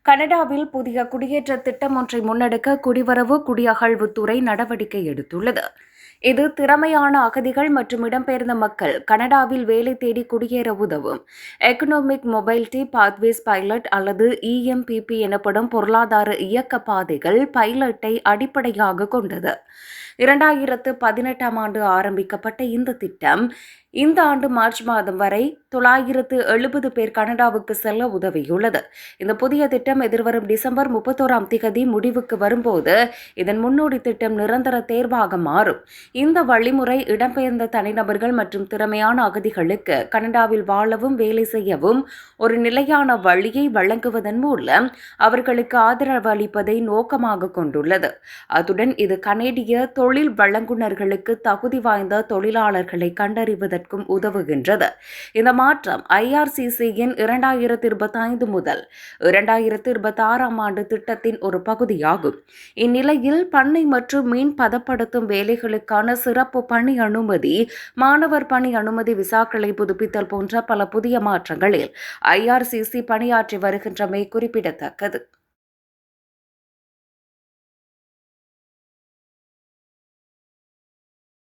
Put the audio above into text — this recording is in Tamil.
கனடாவில் புதிய குடியேற்ற திட்டம் ஒன்றை முன்னெடுக்க குடிவரவு குடியகழ்வுத்துறை நடவடிக்கை எடுத்துள்ளது. இது திறமையான அகதிகள் மற்றும் இடம்பெயர்ந்த மக்கள் கனடாவில் வேலை தேடி குடியேற உதவும் எக்கனாமிக் மொபைலிட்டி பாத்வேஸ் பைலட் அல்லது EMPP எனப்படும் பொருளாதார இயக்க பாதைகள் பைலட்டை அடிப்படையாக கொண்டது. 2018ஆம் ஆண்டு ஆரம்பிக்கப்பட்ட இந்த திட்டம் இந்த ஆண்டு மார்ச் மாதம் வரை 970 பேர் கனடாவுக்கு செல்ல உதவியுள்ளது. இந்த புதிய திட்டம் எதிர்வரும் டிசம்பர் 31ஆம் தேதி முடிவுக்கு வரும்போது இதன் முன்னோடி திட்டம் நிரந்தர தேர்வாக மாறும். இந்த வழிமுறை இடம்பெயர்ந்த தனிநபர்கள் மற்றும் திறமையான அகதிகளுக்கு கனடாவில் வாழவும் வேலை செய்யவும் ஒரு நிலையான வழியை வழங்குவதன் மூலம் அவர்களுக்கு ஆதரவு அளிப்பதை நோக்கமாக கொண்டுள்ளது. அத்துடன் இது கனேடிய தொழில் வழங்குநர்களுக்கு தகுதி வாய்ந்த தொழிலாளர்களை கண்டறிவதற்கும் உதவுகின்றது. இந்த மாற்றம் IRCCயின் 2025 முதல் 2026ஆம் ஆண்டு திட்டத்தின் ஒரு பகுதியாகும். இந்நிலையில் பண்ணை மற்றும் மீன் பதப்படுத்தும் வேலைகளுக்கான சிறப்பு பணி அனுமதி, மாணவர் பணி அனுமதி, விசாக்களை புதுப்பித்தல் போன்ற பல புதிய மாற்றங்களில் IRCC பணியாற்றி வருகின்றமை குறிப்பிடத்தக்கது.